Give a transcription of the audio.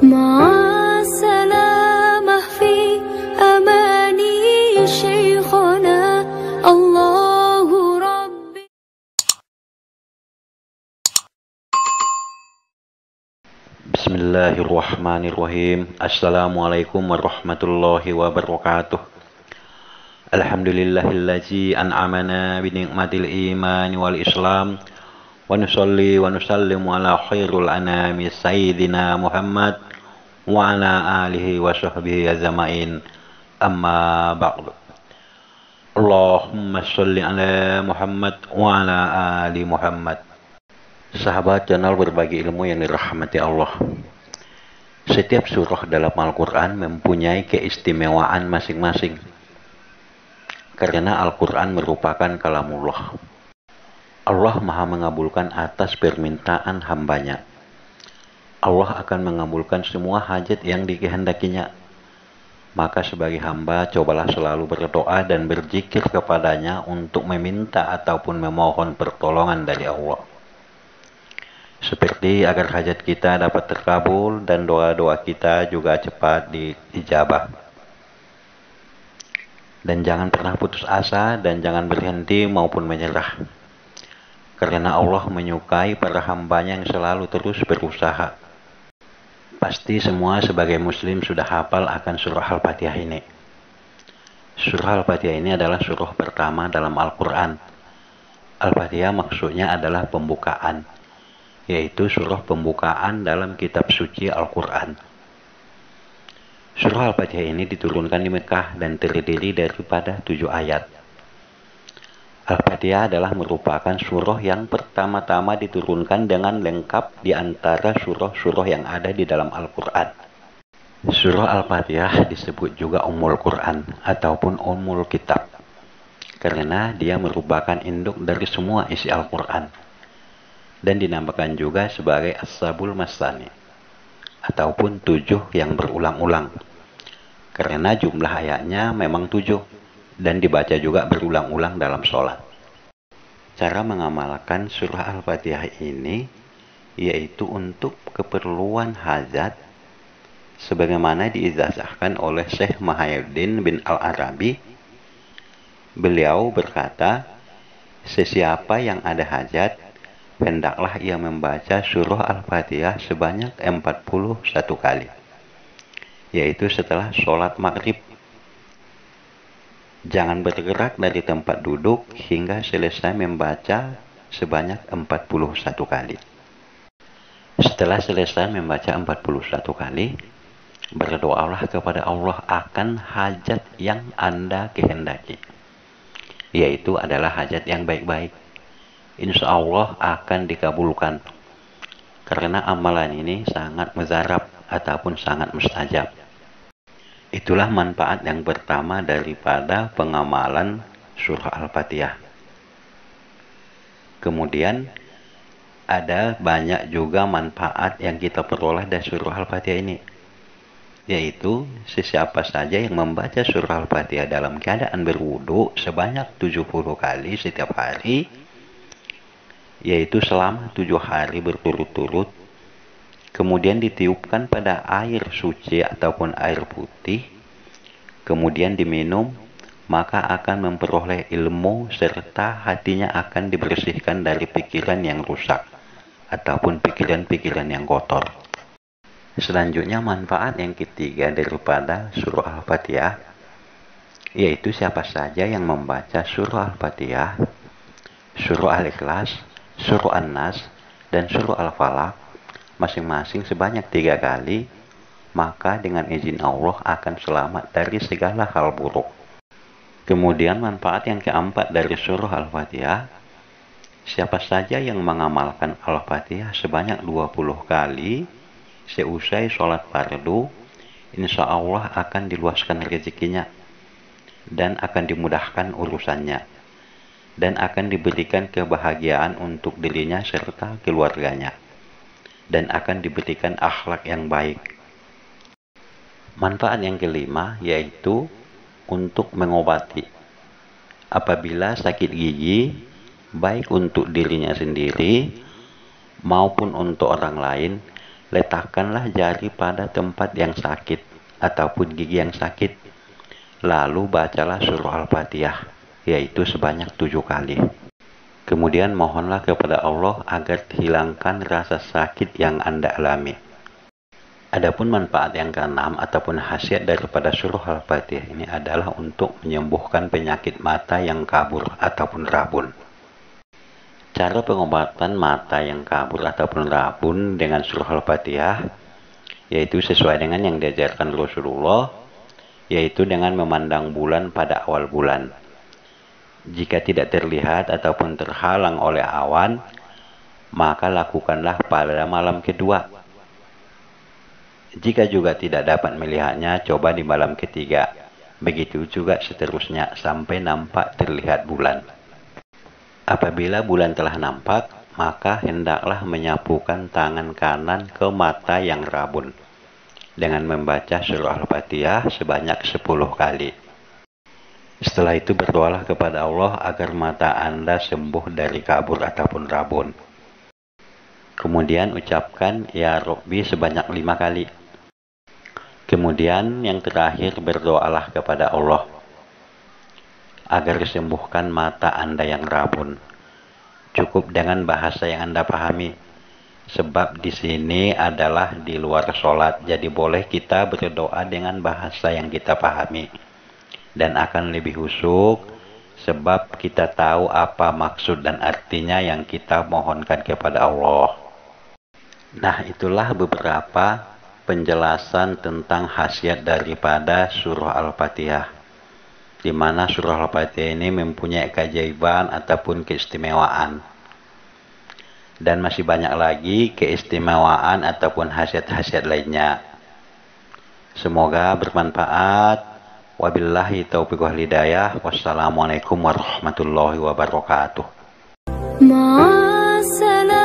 مع السلامة في أماني شيخنا الله ربي. Bismillahirrahmanirrahim. Assalamualaikum warahmatullahi wabarakatuh. Alhamdulillahillazi an'amana binikmatil iman wal islam. Wa nusalli wa nusallimu ala khairul anami sayyidina Muhammad wa ala alihi wa sahbihi ajma'in. Amma ba'du. Allahumma sholli ala Muhammad wa ala ali Muhammad. Sahabat channel berbagi ilmu yang dirahmati Allah. Setiap surah dalam Al-Quran mempunyai keistimewaan masing-masing. Karena Al-Quran merupakan kalamullah. Allah maha mengabulkan atas permintaan hambanya. Allah akan mengabulkan semua hajat yang dikehendakinya. Maka sebagai hamba, cobalah selalu berdoa dan berzikir kepadanya untuk meminta ataupun memohon pertolongan dari Allah. Seperti agar hajat kita dapat terkabul dan doa-doa kita juga cepat diijabah. Dan jangan pernah putus asa dan jangan berhenti maupun menyerah. Karena Allah menyukai para hambanya yang selalu terus berusaha. Pasti semua sebagai muslim sudah hafal akan surah Al-Fatihah ini. Surah Al-Fatihah ini adalah surah pertama dalam Al-Quran. Al-Fatihah maksudnya adalah pembukaan, yaitu surah pembukaan dalam kitab suci Al-Quran. Surah Al-Fatihah ini diturunkan di Mekah dan terdiri daripada 7 ayat. Al-Fatihah adalah merupakan surah yang pertama-tama diturunkan dengan lengkap di antara surah-surah yang ada di dalam Al-Quran. Surah Al-Fatihah disebut juga Ummul Quran ataupun Ummul Kitab, karena dia merupakan induk dari semua isi Al-Quran. Dan dinamakan juga sebagai As-Sabul Masani ataupun 7 yang berulang-ulang, karena jumlah ayatnya memang 7 dan dibaca juga berulang-ulang dalam sholat. Cara mengamalkan surah Al-Fatihah ini yaitu untuk keperluan hajat sebagaimana diijazahkan oleh Syekh Muhyiddin bin Al-Arabi. Beliau berkata, sesiapa yang ada hajat hendaklah ia membaca surah Al-Fatihah sebanyak 41 kali, yaitu setelah sholat maghrib. Jangan bergerak dari tempat duduk hingga selesai membaca sebanyak 41 kali. Setelah selesai membaca 41 kali, berdoalah kepada Allah akan hajat yang Anda kehendaki, yaitu adalah hajat yang baik-baik. Insya Allah akan dikabulkan, karena amalan ini sangat muzarab ataupun sangat mustajab. Itulah manfaat yang pertama daripada pengamalan surah Al-Fatihah. Kemudian ada banyak juga manfaat yang kita peroleh dari surah Al-Fatihah ini, yaitu sesiapa saja yang membaca surah Al-Fatihah dalam keadaan berwudu sebanyak 70 kali setiap hari, yaitu selama 7 hari berturut-turut, kemudian ditiupkan pada air suci ataupun air putih, kemudian diminum, maka akan memperoleh ilmu serta hatinya akan dibersihkan dari pikiran yang rusak ataupun pikiran-pikiran yang kotor. Selanjutnya manfaat yang ketiga daripada surah Al-Fatihah, yaitu siapa saja yang membaca surah Al-Fatihah, surah Al-Ikhlas, surah An-Nas, dan surah Al-Falaq masing-masing sebanyak 3 kali, maka dengan izin Allah akan selamat dari segala hal buruk. Kemudian manfaat yang keempat dari surah Al-Fatihah, siapa saja yang mengamalkan Al-Fatihah sebanyak 20 kali seusai sholat fardu, insya Allah akan diluaskan rezekinya dan akan dimudahkan urusannya, dan akan diberikan kebahagiaan untuk dirinya serta keluarganya, dan akan diberikan akhlak yang baik. Manfaat yang kelima yaitu untuk mengobati. Apabila sakit gigi, baik untuk dirinya sendiri maupun untuk orang lain, letakkanlah jari pada tempat yang sakit ataupun gigi yang sakit, lalu bacalah surah Al-Fatihah, yaitu sebanyak 7 kali. Kemudian mohonlah kepada Allah agar hilangkan rasa sakit yang Anda alami. Adapun manfaat yang keenam ataupun khasiat daripada surah Al-Fatihah ini adalah untuk menyembuhkan penyakit mata yang kabur ataupun rabun. Cara pengobatan mata yang kabur ataupun rabun dengan surah Al-Fatihah yaitu sesuai dengan yang diajarkan Rasulullah, yaitu dengan memandang bulan pada awal bulan. Jika tidak terlihat ataupun terhalang oleh awan, maka lakukanlah pada malam kedua. Jika juga tidak dapat melihatnya, coba di malam ketiga. Begitu juga seterusnya sampai nampak terlihat bulan. Apabila bulan telah nampak, maka hendaklah menyapukan tangan kanan ke mata yang rabun dengan membaca surah Al-Fatihah sebanyak 10 kali. Setelah itu berdoalah kepada Allah agar mata Anda sembuh dari kabur ataupun rabun. Kemudian ucapkan Ya Rabbi sebanyak 5 kali. Kemudian yang terakhir berdoalah kepada Allah agar sembuhkan mata Anda yang rabun. Cukup dengan bahasa yang Anda pahami. Sebab di sini adalah di luar sholat, jadi boleh kita berdoa dengan bahasa yang kita pahami. Dan akan lebih khusyuk sebab kita tahu apa maksud dan artinya yang kita mohonkan kepada Allah. Nah, itulah beberapa penjelasan tentang khasiat daripada surah Al-Fatihah, di mana surah Al-Fatihah ini mempunyai keajaiban ataupun keistimewaan. Dan masih banyak lagi keistimewaan ataupun khasiat-khasiat lainnya. Semoga bermanfaat. Wabillahi taufiq wal hidayah. Wassalamualaikum warahmatullahi wabarakatuh. Ma'assalam.